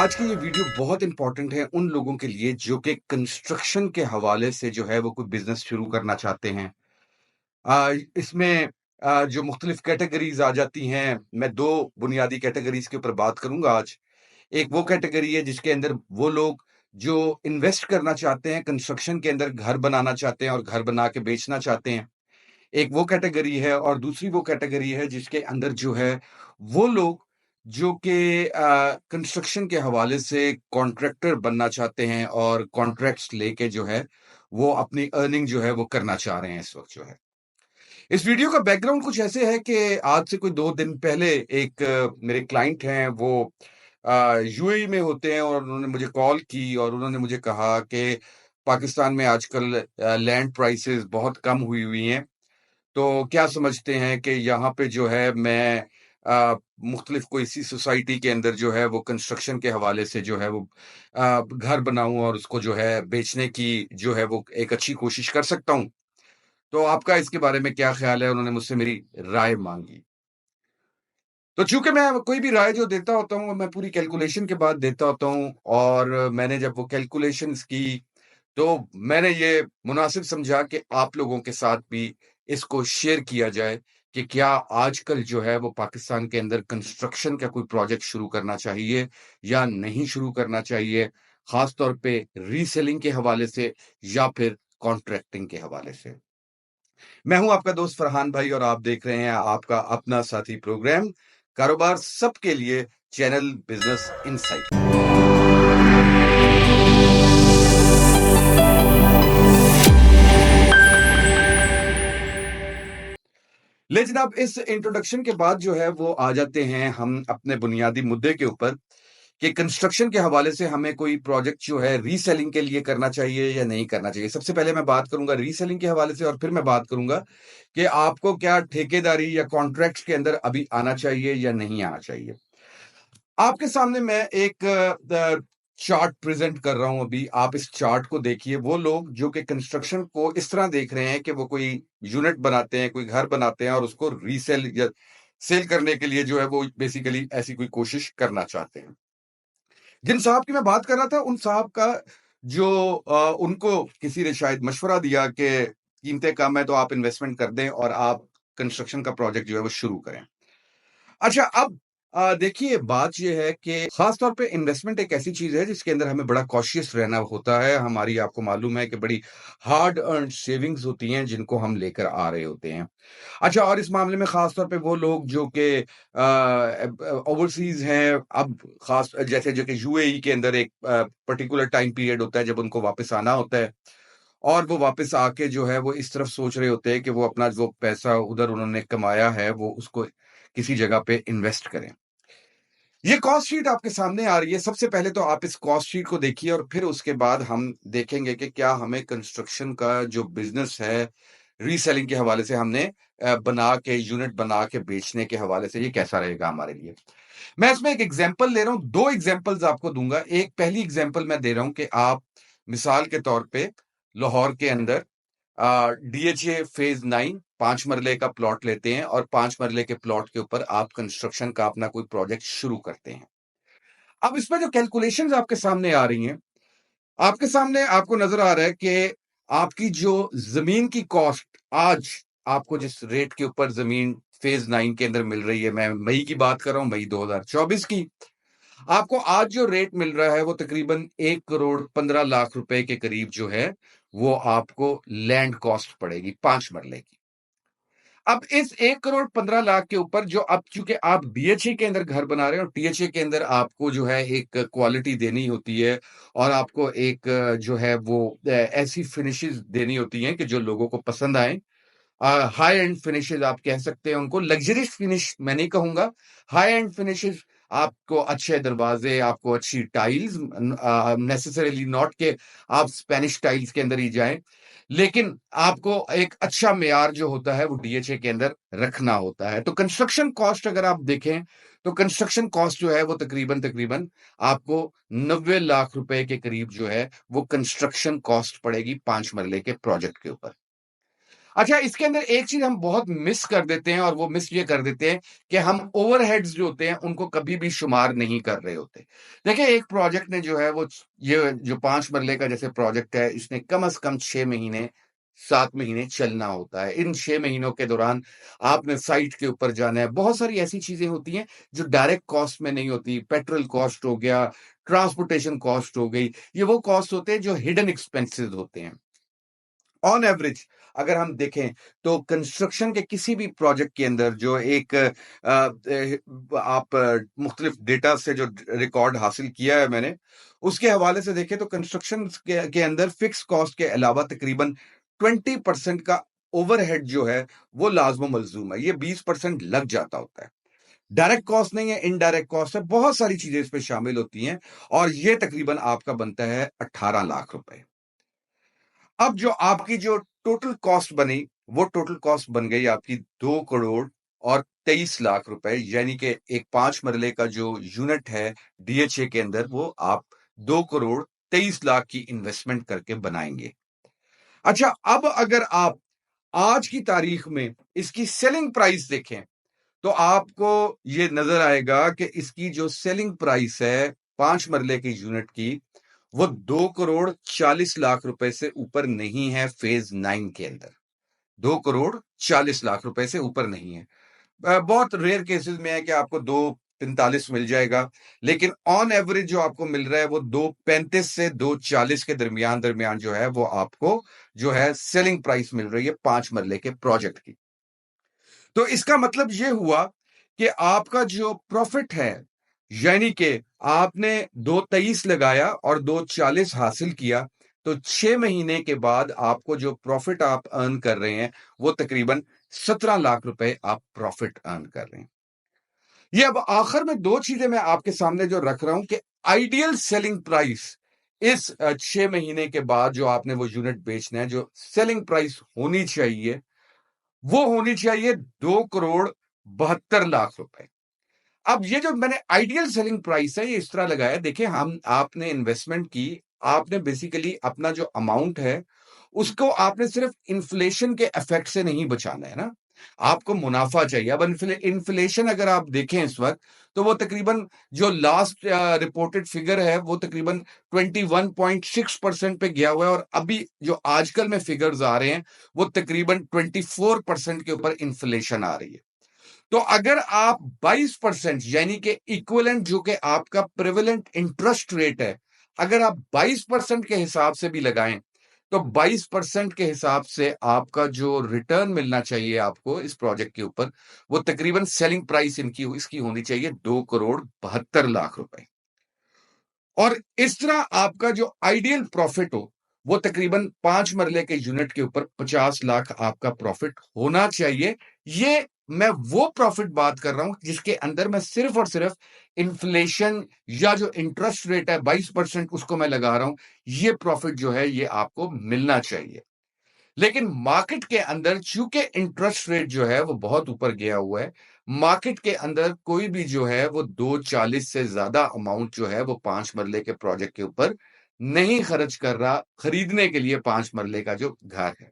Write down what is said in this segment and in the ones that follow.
आज की ये वीडियो बहुत इंपॉर्टेंट है उन लोगों के लिए जो कि कंस्ट्रक्शन के हवाले से जो है वो कोई बिजनेस शुरू करना चाहते हैं। इसमें जो मुख्तलिफ कैटेगरीज आ जाती हैं, मैं दो बुनियादी कैटेगरीज के ऊपर बात करूंगा आज। एक वो कैटेगरी है जिसके अंदर वो लोग जो इन्वेस्ट करना चाहते हैं, कंस्ट्रक्शन के अंदर घर बनाना चाहते हैं और घर बना के बेचना चाहते हैं। एक वो कैटेगरी है और दूसरी वो कैटेगरी है जिसके अंदर जो है वो लोग जो कि कंस्ट्रक्शन के हवाले से कॉन्ट्रैक्टर बनना चाहते हैं और कॉन्ट्रैक्ट्स लेके जो है वो अपनी अर्निंग जो है वो करना चाह रहे हैं इस वक्त जो है। इस वीडियो का बैकग्राउंड कुछ ऐसे है कि आज से कोई 2 दिन पहले एक मेरे क्लाइंट हैं, वो यूएई में होते हैं और उन्होंने मुझे कॉल की और उन्होंने मुझे कहा कि पाकिस्तान में आजकल लैंड प्राइसेस बहुत कम हुई हुई हैं, तो क्या समझते हैं कि यहाँ पे जो है मैं मुख्तलिफ कोई सी सोसाइटी के अंदर जो है वो कंस्ट्रक्शन के हवाले से जो है वो घर बनाऊं और उसको जो है बेचने की जो है वो एक अच्छी कोशिश कर सकता हूं। तो आपका इसके बारे में क्या ख्याल है? उन्होंने मुझसे मेरी राय मांगी। तो चूंकि मैं कोई भी राय जो देता होता हूँ मैं पूरी कैलकुलेशन के बाद देता होता हूँ, और मैंने जब वो कैलकुलेशंस की तो मैंने ये मुनासिब समझा कि आप लोगों के साथ भी इसको शेयर किया जाए कि क्या आजकल जो है वो पाकिस्तान के अंदर कंस्ट्रक्शन का कोई प्रोजेक्ट शुरू करना चाहिए या नहीं शुरू करना चाहिए, खास तौर पे रीसेलिंग के हवाले से या फिर कॉन्ट्रैक्टिंग के हवाले से। मैं हूं आपका दोस्त फरहान भाई और आप देख रहे हैं आपका अपना साथी प्रोग्राम कारोबार सबके लिए, चैनल बिजनेस इनसाइट। ले जनाब, इस इंट्रोडक्शन के बाद जो है वो आ जाते हैं हम अपने बुनियादी मुद्दे के ऊपर कि कंस्ट्रक्शन के हवाले से हमें कोई प्रोजेक्ट जो है रीसेलिंग के लिए करना चाहिए या नहीं करना चाहिए। सबसे पहले मैं बात करूंगा रीसेलिंग के हवाले से और फिर मैं बात करूंगा कि आपको क्या ठेकेदारी या कॉन्ट्रैक्ट्स के अंदर अभी आना चाहिए या नहीं आना चाहिए। आपके सामने मैं एक चार्ट प्रेजेंट कर रहा हूं अभी। आप इस चार्ट को देखिए। वो लोग जो कि कंस्ट्रक्शन को इस तरह देख रहे हैं कि वो कोई यूनिट बनाते हैं, कोई घर बनाते हैं और उसको रीसेल या सेल करने के लिए जो है वो बेसिकली ऐसी कोई कोशिश करना चाहते हैं। जिन साहब की मैं बात कर रहा था उन साहब का जो उनको किसी ने शायद मशवरा दिया कि कीमतें कम है तो आप इन्वेस्टमेंट कर दें और आप कंस्ट्रक्शन का प्रोजेक्ट जो है वो शुरू करें। अच्छा, अब देखिए, बात ये है कि खास तौर पे इन्वेस्टमेंट एक ऐसी चीज है जिसके अंदर हमें बड़ा कॉशियस रहना होता है। हमारी, आपको मालूम है कि बड़ी हार्ड अर्न सेविंग्स होती हैं जिनको हम लेकर आ रहे होते हैं। अच्छा, और इस मामले में खास तौर पे वो लोग जो कि ओवरसीज हैं, अब खास जैसे जो कि यूएई के अंदर एक पर्टिकुलर टाइम पीरियड होता है जब उनको वापस आना होता है और वो वापस आके जो है वो इस तरफ सोच रहे होते हैं कि वो अपना जो पैसा उधर उन्होंने कमाया है वो उसको किसी जगह पे इन्वेस्ट करें। ये कॉस्ट शीट आपके सामने आ रही है। सबसे पहले तो आप इस कॉस्ट शीट को देखिए और फिर उसके बाद हम देखेंगे कि क्या हमें कंस्ट्रक्शन का जो बिजनेस है रीसेलिंग के हवाले से हमने बना के यूनिट बना के बेचने के हवाले से ये कैसा रहेगा हमारे लिए। मैं इसमें एक एग्जांपल ले रहा हूं, दो एग्जांपल्स आपको दूंगा। एक पहली एग्जांपल मैं दे रहा हूं कि आप मिसाल के तौर पे लाहौर के अंदर डीएचए फेज 9 5 मरले का प्लॉट लेते हैं और 5 मरले के प्लॉट के ऊपर आप कंस्ट्रक्शन का अपना कोई प्रोजेक्ट शुरू करते हैं। अब इसमें जो कैलकुलेशंस आपके सामने आ रही हैं, आपके सामने आपको नजर आ रहा है कि आपकी जो जमीन की कॉस्ट आज आपको जिस रेट के ऊपर जमीन फेज 9 के अंदर मिल रही है, मैं मई की बात कर रहा हूं, मई 2024 की। आपको आज जो रेट मिल रहा है वो तकरीबन 1 करोड़ 15 लाख रुपए के करीब जो है वो आपको लैंड कॉस्ट पड़ेगी 5 मरले की। अब इस 1 करोड़ 15 लाख के ऊपर जो, अब चूंकि आप बीएचए के अंदर घर बना रहे हैं और टीएचए के अंदर आपको जो है एक क्वालिटी देनी होती है और आपको एक जो है वो ऐसी फिनिशेस देनी होती हैं कि जो लोगों को पसंद आए। हाई एंड फिनिशेस आप कह सकते हैं उनको, लग्जरी फिनिश मैं नहीं कहूंगा, हाई एंड फिनिशेस। आपको अच्छे दरवाजे, आपको अच्छी टाइल्स, नेसेसरीली नॉट के आप स्पेनिश टाइल्स के अंदर ही जाएं, लेकिन आपको एक अच्छा मेयार जो होता है वो डीएचए के अंदर रखना होता है। तो कंस्ट्रक्शन कॉस्ट अगर आप देखें तो कंस्ट्रक्शन कॉस्ट जो है वो तकरीबन तकरीबन आपको 90 लाख रुपए के करीब जो है वो कंस्ट्रक्शन कॉस्ट पड़ेगी 5 मरले के प्रोजेक्ट के ऊपर। अच्छा, इसके अंदर एक चीज़ हम बहुत मिस कर देते हैं और वो मिस ये कर देते हैं कि हम ओवरहेड्स जो होते हैं, उनको कभी भी शुमार नहीं कर रहे होते। देखिए, एक प्रोजेक्ट ने जो है वो ये जो 5 मरले का जैसे प्रोजेक्ट है, इसने कम से कम 6 महीने, 7 महीने चलना होता है। इन 6 महीनों के दौरान आपने साइट के ऊपर जाना है। बहुत सारी ऐसी चीज़ें होती हैं, जो डायरेक्ट कॉस्ट में नहीं होती। पेट्रोल कॉस्ट हो गया, ट्रांसपोर्टेशन कॉस्ट हो गई, ये वो कॉस्ट होते हैं जो हिडन एक्सपेंसेस होते हैं। ऑन एवरेज अगर हम देखें तो कंस्ट्रक्शन के किसी भी प्रोजेक्ट के अंदर जो एक आप मुख्तलिफ डेटा से जो रिकॉर्ड हासिल किया है मैंने, उसके हवाले से देखें तो कंस्ट्रक्शन के अंदर फिक्स कॉस्ट के अलावा तकरीबन 20% का ओवरहेड जो है वो लाजम मलजूम है। ये 20% लग जाता होता है। डायरेक्ट कॉस्ट नहीं है, इनडायरेक्ट कॉस्ट है, बहुत सारी चीजें इस पे शामिल होती हैं और ये तकरीबन आपका बनता है 18 लाख रुपए। अब जो आपकी जो टोटल कॉस्ट बनी, वो टोटल कॉस्ट बन गई आपकी 2 करोड़ और 23 लाख रुपए, यानी कि एक 5 मरले का जो यूनिट है डीएचए के अंदर, वो आप 2 करोड़ 23 लाख की इन्वेस्टमेंट करके बनाएंगे। अच्छा, अब अगर आप आज की तारीख में इसकी सेलिंग प्राइस देखें, तो आपको ये नजर आएगा कि इसकी जो सेलिंग प्राइस है 5 मरले की यूनिट की, वो 2 करोड़ 40 लाख रुपए से ऊपर नहीं है फेज 9 के अंदर। 2 करोड़ 40 लाख रुपए से ऊपर नहीं है। बहुत रेयर केसेस में है कि आपको 2.45 मिल जाएगा, लेकिन ऑन एवरेज जो आपको मिल रहा है वो 2.35 से 2.40 के दरमियान दरमियान जो है वो आपको जो है सेलिंग प्राइस मिल रही है 5 मरले के प्रोजेक्ट की। तो इसका मतलब ये हुआ कि आपका जो प्रॉफिट है, यानी कि आपने 2.23 लगाया और 2.40 हासिल किया, तो 6 महीने के बाद आपको जो प्रॉफिट आप अर्न कर रहे हैं वो तकरीबन 17 लाख रुपए आप प्रॉफिट अर्न कर रहे हैं। ये अब आखिर में दो चीजें मैं आपके सामने जो रख रहा हूं कि आइडियल सेलिंग प्राइस इस 6 महीने के बाद जो आपने वो यूनिट बेचना है, जो सेलिंग प्राइस होनी चाहिए वो होनी चाहिए 2 करोड़ 72 लाख रुपए। अब ये जो मैंने आइडियल सेलिंग प्राइस है, ये इस तरह लगाया, देखिए हम आपने इन्वेस्टमेंट की, आपने बेसिकली अपना जो अमाउंट है उसको आपने सिर्फ इन्फ्लेशन के इफेक्ट से नहीं बचाना है ना, आपको मुनाफा चाहिए। अब इन्फ्लेशन अगर आप देखें इस वक्त, तो वो तकरीबन जो लास्ट रिपोर्टेड फिगर है वो तकरीबन 21.6% पे गया हुआ है और अभी जो आजकल में फिगर्स आ रहे हैं वो तकरीबन 24% के ऊपर इन्फ्लेशन आ रही है। तो अगर आप 22% यानी कि इक्विवेलेंट जो कि आपका प्रेवलेंट इंटरेस्ट रेट है, अगर आप 22% के हिसाब से भी लगाएं, तो 22% के हिसाब से आपका जो रिटर्न मिलना चाहिए आपको इस प्रोजेक्ट के ऊपर, वो तकरीबन सेलिंग प्राइस इसकी होनी चाहिए 2 करोड़ 72 लाख रुपए। और इस तरह आपका जो आइडियल प्रॉफिट हो वो तकरीबन 5 मरले के यूनिट के ऊपर 50 लाख आपका प्रॉफिट होना चाहिए। ये मैं वो प्रॉफिट बात कर रहा हूं जिसके अंदर मैं सिर्फ और सिर्फ इन्फ्लेशन या जो इंटरेस्ट रेट है 22% उसको मैं लगा रहा हूं, ये प्रॉफिट जो है ये आपको मिलना चाहिए। लेकिन मार्केट के अंदर चूंकि इंटरेस्ट रेट जो है वो बहुत ऊपर गया हुआ है, मार्केट के अंदर कोई भी जो है वो 2.40 से ज्यादा अमाउंट जो है वो 5 मरले के प्रोजेक्ट के ऊपर नहीं खर्च कर रहा खरीदने के लिए 5 मरले का जो घर है।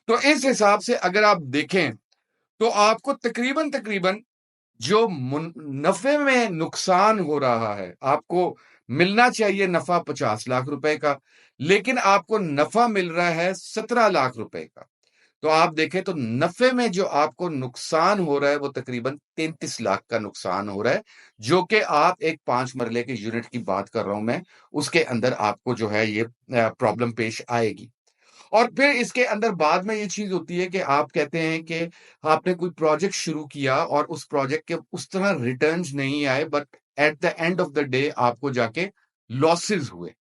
तो इस हिसाब से अगर आप देखें तो आपको तकरीबन तकरीबन जो नफे में नुकसान हो रहा है, आपको मिलना चाहिए नफा 50 लाख रुपए का, लेकिन आपको नफा मिल रहा है 17 लाख रुपए का। तो आप देखें तो नफे में जो आपको नुकसान हो रहा है वो तकरीबन 33 लाख का नुकसान हो रहा है, जो कि आप एक 5 मरले के यूनिट की बात कर रहा हूं मैं, उसके अंदर आपको जो है ये प्रॉब्लम पेश आएगी। और फिर इसके अंदर बाद में ये चीज होती है कि आप कहते हैं कि आपने कोई प्रोजेक्ट शुरू किया और उस प्रोजेक्ट के उस तरह रिटर्न्स नहीं आए, but at the end of the day आपको जाके लॉसेस हुए।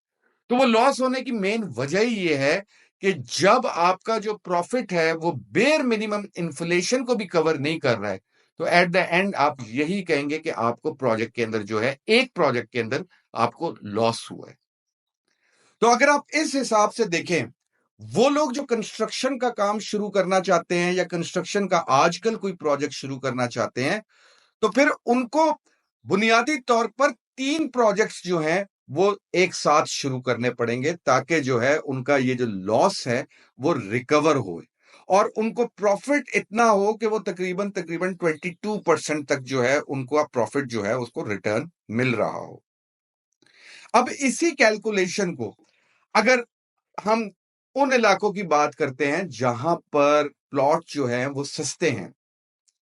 तो वो लॉस होने की मेन वजह ही ये है कि जब आपका जो प्रॉफिट है वो बेयर मिनिमम इन्फ्लेशन को भी कवर नहीं कर रहा है, तो एट द एंड आप यही कहेंगे कि आपको प्रोजेक्ट के अंदर जो है, एक प्रोजेक्ट के अंदर आपको लॉस हुआ है। तो अगर आप इस हिसाब से देखें, वो लोग जो कंस्ट्रक्शन का काम शुरू करना चाहते हैं या कंस्ट्रक्शन का आजकल कोई प्रोजेक्ट शुरू करना चाहते हैं, तो फिर उनको बुनियादी तौर पर 3 प्रोजेक्ट्स जो हैं वो एक साथ शुरू करने पड़ेंगे ताकि जो है उनका ये जो लॉस है वो रिकवर हो। और उनको प्रॉफिट इतना हो कि वो तकरीबन तकरीबन 22% तक जो है उनको प्रॉफिट जो है उसको रिटर्न मिल रहा हो। अब इसी कैलकुलेशन को अगर हम उन इलाकों की बात करते हैं जहां पर प्लॉट जो है वो सस्ते हैं,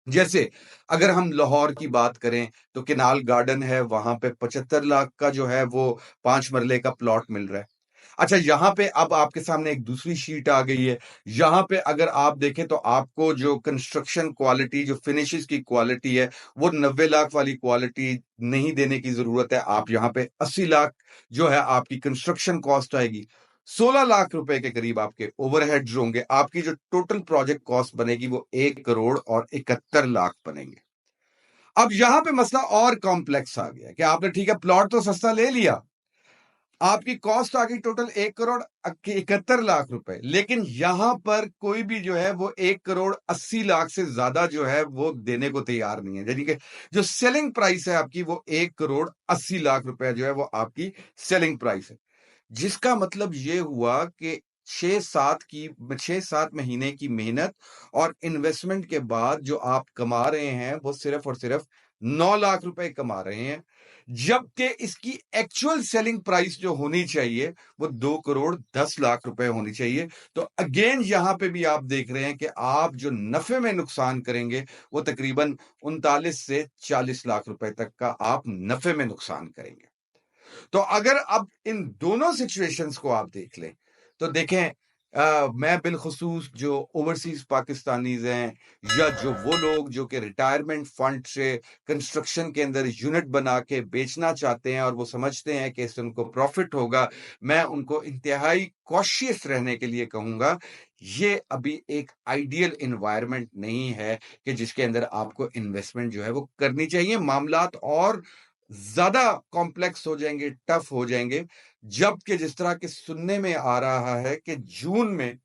जैसे अगर हम लाहौर की बात करें तो केनाल गार्डन है, वहां पे 75 लाख का जो है वो 5 मरले का प्लॉट मिल रहा है। अच्छा, यहां पे अब आपके सामने एक दूसरी शीट आ गई है। यहां पे अगर आप देखें तो आपको जो कंस्ट्रक्शन क्वालिटी, जो फिनिशेस की क्वालिटी है, वो 90 लाख वाली क्वालिटी नहीं देने की जरूरत है। आप यहां पे 80 लाख जो है आपकी कंस्ट्रक्शन कॉस्ट आएगी। 16 लाख रुपए के करीब आपके ओवरहेड्स होंगे। आपकी जो टोटल प्रोजेक्ट कॉस्ट बनेगी वो 1 करोड़ और 71 लाख बनेंगे। अब यहां पे मसला और कॉम्प्लेक्स आ गया कि आपने ठीक है प्लॉट तो सस्ता ले लिया, आपकी कॉस्ट आ गई टोटल 1 करोड़ 71 लाख रुपए, लेकिन यहां पर कोई भी जो है वो 1 करोड़ 80 लाख से ज्यादा जो है वो देने को तैयार नहीं है। यानी कि जो सेलिंग प्राइस है आपकी वो 1 करोड़ 80 लाख रुपए जो है वो आपकी सेलिंग प्राइस है। जिसका मतलब ये हुआ कि 6-7 महीने की मेहनत और इन्वेस्टमेंट के बाद जो आप कमा रहे हैं वो सिर्फ और सिर्फ 9 लाख रुपए कमा रहे हैं, जबकि इसकी एक्चुअल सेलिंग प्राइस जो होनी चाहिए वो 2 करोड़ 10 लाख रुपए होनी चाहिए। तो अगेन यहां पे भी आप देख रहे हैं कि आप जो नफे में नुकसान करेंगे वो तकरीबन 39 से 40 लाख रुपए तक का आप नफे में नुकसान करेंगे। तो अगर अब इन दोनों सिचुएशंस को आप देख लें तो देखें, मैं बिलखुसूस जो ओवरसीज पाकिस्तानीज हैं या जो वो लोग जो कि रिटायरमेंट फंड से कंस्ट्रक्शन के अंदर यूनिट बना के बेचना चाहते हैं और वो समझते हैं कि इससे उनको प्रॉफिट होगा, मैं उनको इंतहाई कॉशियस रहने के लिए कहूंगा। ये अभी एक आइडियल इन्वायरमेंट नहीं है कि जिसके अंदर आपको इन्वेस्टमेंट जो है वो करनी चाहिए। मामलात और ज्यादा कॉम्प्लेक्स हो जाएंगे, टफ हो जाएंगे, जबकि जिस तरह के सुनने में आ रहा है कि जून में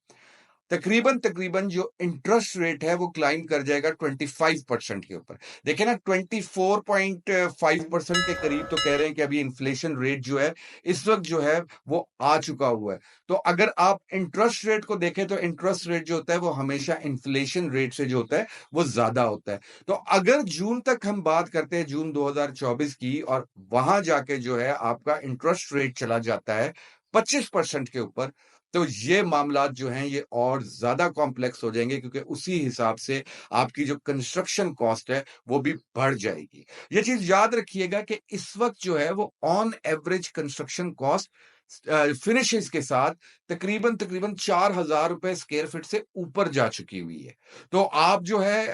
तकरीबन तकरीबन जो इंटरेस्ट रेट है वो क्लाइम कर जाएगा 25% के ऊपर। देखिए ना, 24.5% के करीब तो कह रहे हैं कि अभी इन्फ्लेशन रेट जो है इस वक्त जो है वो आ चुका हुआ है। तो अगर आप इंटरेस्ट रेट को देखें तो इंटरेस्ट रेट जो होता है वो हमेशा इन्फ्लेशन रेट से जो होता है वो ज्यादा होता है। तो अगर जून तक हम बात करते हैं, जून 2024 की, और वहां जाके जो है आपका इंटरेस्ट रेट चला जाता है 25% के ऊपर, तो ये मामलात जो हैं ये और ज्यादा कॉम्प्लेक्स हो जाएंगे, क्योंकि उसी हिसाब से आपकी जो कंस्ट्रक्शन कॉस्ट है वो भी बढ़ जाएगी। ये चीज याद रखिएगा कि इस वक्त जो है वो on average construction cost finishes के साथ तकरीबन तकरीबन 4,000 रुपए स्क्वायर फीट से ऊपर जा चुकी हुई है। तो आप जो है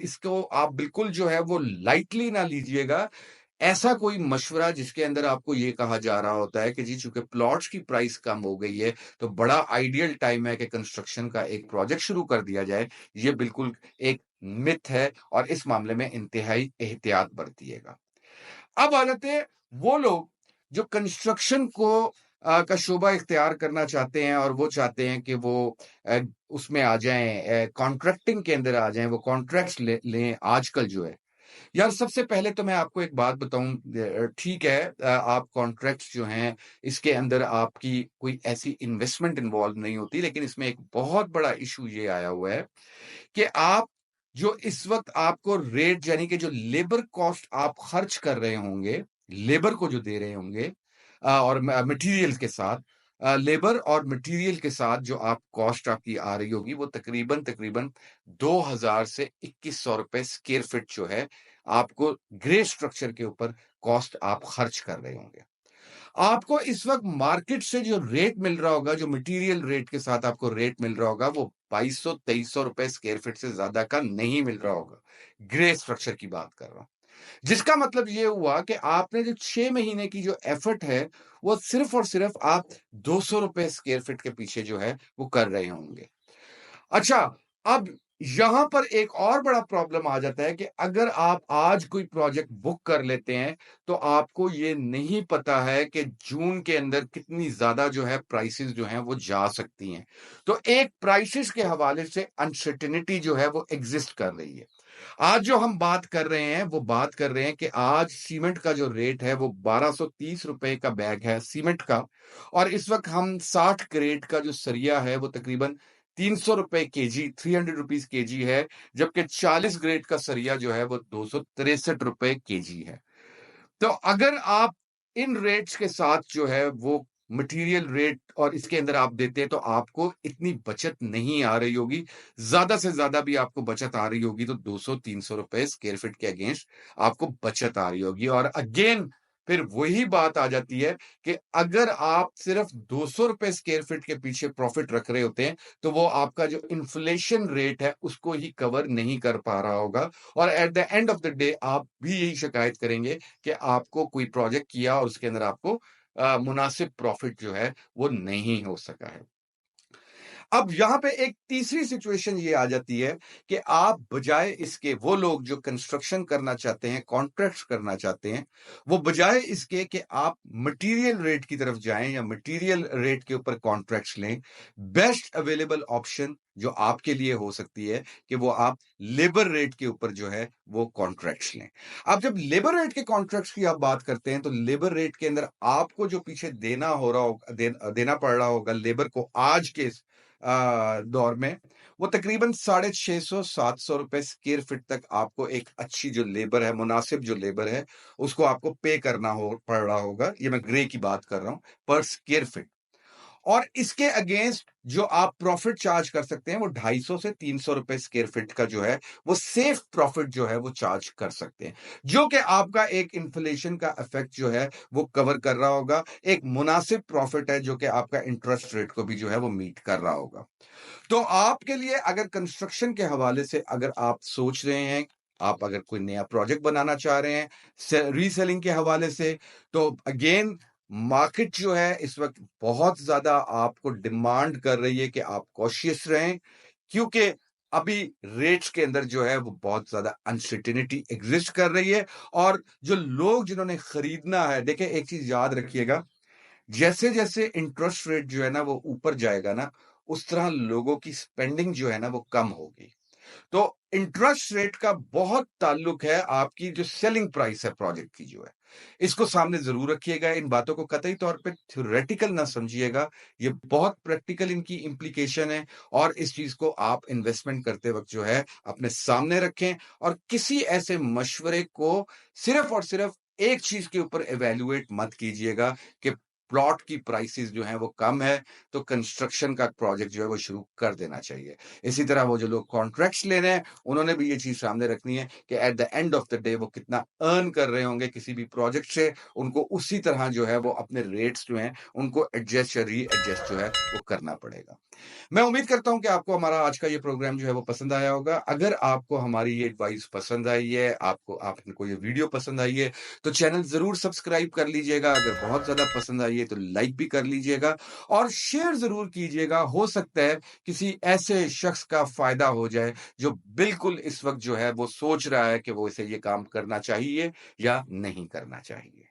इसको आप बिल्कुल जो है वो लाइटली ना लीजिएगा। ऐसा कोई मशवरा जिसके अंदर आपको ये कहा जा रहा होता है कि जी चूंकि प्लॉट्स की प्राइस कम हो गई है तो बड़ा आइडियल टाइम है कि कंस्ट्रक्शन का एक प्रोजेक्ट शुरू कर दिया जाए, ये बिल्कुल एक मिथ है और इस मामले में इंतहाई एहतियात बरतिएगा। अब आ जाते हैं वो लोग जो कंस्ट्रक्शन को का शोबा इख्तियार करना चाहते हैं और वो चाहते हैं कि वो उसमें आ जाएं, कॉन्ट्रैक्टिंग के अंदर आ जाएं, वो कॉन्ट्रैक्ट्स लें आजकल जो है। यार सबसे पहले तो मैं आपको एक बात बताऊं, ठीक है, आप कॉन्ट्रैक्ट्स जो हैं इसके अंदर आपकी कोई ऐसी इन्वेस्टमेंट इन्वॉल्व नहीं होती, लेकिन इसमें एक बहुत बड़ा इशू ये आया हुआ है कि आप जो इस वक्त आपको रेट, यानी कि जो लेबर कॉस्ट आप खर्च कर रहे होंगे, लेबर को जो दे रहे होंगे और मटेरियल के साथ, लेबर और मटेरियल के साथ जो आप कॉस्ट आपकी आ रही होगी वो तकरीबन तकरीबन 2000 से 2100 रुपए स्क्वायर फीट जो है आपको ग्रे स्ट्रक्चर के ऊपर कॉस्ट आप खर्च कर रहे होंगे। आपको इस वक्त मार्केट से जो रेट मिल रहा होगा, जो मटेरियल रेट के साथ आपको रेट मिल रहा होगा, वो 2200-2300 रुपए स्क्वायर फीट से ज्यादा का नहीं मिल रहा होगा। ग्रे स्ट्रक्चर की बात कर रहा हूं। जिसका मतलब ये हुआ कि आपने जो 6 महीने की जो एफर्ट है वो सिर्फ और सिर्फ आप 200 रुपए स्क्वायर फीट के पीछे जो है वो कर रहे होंगे। अच्छा, अब यहां पर एक और बड़ा प्रॉब्लम आ जाता है कि अगर आप आज कोई प्रोजेक्ट बुक कर लेते हैं तो आपको ये नहीं पता है कि जून के अंदर कितनी ज्यादा जो है प्राइसेस जो हैं वो जा सकती हैं। तो एक प्राइसेस के हवाले से अनसर्टेनिटी जो है वो एग्जिस्ट कर रही है। आज जो हम बात कर रहे हैं वो बात कर रहे हैं कि आज सीमेंट का जो रेट है वो 1230 रुपए का बैग है सीमेंट का, और इस वक्त हम 60 क्रेट का जो सरिया है वो तकरीबन ₹300 केजी, ₹300 केजी है, जबकि 40 ग्रेड का सरिया जो है वो ₹263 केजी है। तो अगर आप इन रेट्स के साथ जो है वो मटेरियल रेट और इसके अंदर आप देते हैं, तो आपको इतनी बचत नहीं आ रही होगी। ज़्यादा से ज़्यादा भी आपको बचत आ रही होगी तो ₹200-300 स्क्वायर फीट के अगेंस्ट आपको बचत आ रही होगी। और अगेन फिर वही बात आ जाती है कि अगर आप सिर्फ ₹200 स्क्वायर फीट के पीछे प्रॉफिट रख रहे होते हैं, तो वो आपका जो इन्फ्लेशन रेट है, उसको ही कवर नहीं कर पा रहा होगा। और at the end of the day आप भी यही शिकायत करेंगे कि आपको कोई प्रोजेक्ट किया और उसके अंदर आपको मुनासिब प्रॉफिट जो है वो नहीं हो सका है। अब यहाँ पे एक तीसरी सिचुएशन ये आ जाती है कि आप बजाय इसके, वो लोग जो कंस्ट्रक्शन करना चाहते हैं, कॉन्ट्रैक्ट्स करना चाहते हैं, वो बजाय इसके कि आप मटेरियल रेट की तरफ जाएं या मटेरियल रेट के ऊपर कॉन्ट्रैक्ट्स लें, बेस्ट अवेलेबल ऑप्शन जो आपके लिए हो सकती है कि वो आप लेबर रेट के ऊपर जो है वो कॉन्ट्रैक्ट्स लें। अब जब लेबर रेट के कॉन्ट्रैक्ट्स की आप बात करते हैं, तो लेबर रेट के अंदर आपको जो पीछे देना हो रहा होगा, देना पड़ रहा होगा लेबर को आज के दौर में, वो तकरीबन ₹650-700 स्क्वायर फीट तक आपको एक अच्छी जो लेबर है, मुनासिब जो लेबर है, उसको आपको पे करना पड़ रहा होगा। ये मैं ग्रे की बात कर रहा हूं, पर स्क्वायर फीट। और इसके अगेंस्ट जो आप प्रॉफिट चार्ज कर सकते हैं, वो ₹250 से ₹300 स्क्वायर फीट का जो है वो सेफ प्रॉफिट जो है वो चार्ज कर सकते हैं, जो कि आपका एक इन्फ्लेशन का इफेक्ट जो है वो कवर कर रहा होगा। एक मुनासिब प्रॉफिट है जो कि आपका इंटरेस्ट रेट को भी जो है वो मीट कर रहा होगा। तो आपके लिए अगर कंस्ट्रक्शन के हवाले से अगर आप सोच रहे हैं, आप अगर कोई नया प्रोजेक्ट बनाना चाह रहे हैं रीसेलिंग के हवाले से, तो अगेन मार्केट जो है इस वक्त बहुत ज्यादा आपको डिमांड कर रही है कि आप कॉशियस रहें, क्योंकि अभी रेट्स के अंदर जो है वो बहुत ज्यादा अनसर्टेनिटी एग्जिस्ट कर रही है। और जो लोग जिन्होंने खरीदना है, देखिए एक चीज याद रखिएगा, जैसे जैसे इंटरेस्ट रेट जो है ना वो ऊपर जाएगा ना, उस तरह लोगों की स्पेंडिंग जो है ना वो कम होगी। तो इंटरेस्ट रेट का बहुत ताल्लुक है आपकी जो सेलिंग प्राइस है प्रोजेक्ट की जो है, इसको सामने जरूर रखिएगा। इन बातों को कतई तौर पे थ्योरेटिकल ना समझिएगा, ये बहुत प्रैक्टिकल इनकी इंप्लीकेशन है। और इस चीज को आप इन्वेस्टमेंट करते वक्त जो है अपने सामने रखें, और किसी ऐसे मशवरे को सिर्फ और सिर्फ एक चीज के ऊपर एवेल्युएट मत कीजिएगा कि प्लॉट की प्राइसेस जो हैं वो कम है, तो कंस्ट्रक्शन का प्रोजेक्ट जो है वो शुरू कर देना चाहिए। इसी तरह वो जो लोग कॉन्ट्रैक्ट्स ले रहे हैं, उन्होंने भी ये चीज सामने रखनी है कि at the end of the day वो कितना अर्न कर रहे होंगे किसी भी प्रोजेक्ट से, उनको उसी तरह जो है वो अपने रेट्स जो हैं उनको एडजस्ट या रीएडजस्ट जो है वो करना पड़ेगा। मैं उम्मीद करता हूं कि आपको हमारा आज का ये प्रोग्राम जो है वो पसंद आया होगा। अगर आपको हमारी ये एडवाइस पसंद आई है, आपको ये वीडियो पसंद आई है, तो चैनल जरूर सब्सक्राइब कर लीजिएगा। अगर बहुत ज्यादा पसंद आई है तो लाइक भी कर लीजिएगा और शेयर जरूर कीजिएगा। हो सकता है किसी ऐसे शख्स का फायदा हो जाए जो बिल्कुल इस वक्त जो है वो सोच रहा है कि वो इसे ये काम करना चाहिए या नहीं करना चाहिए।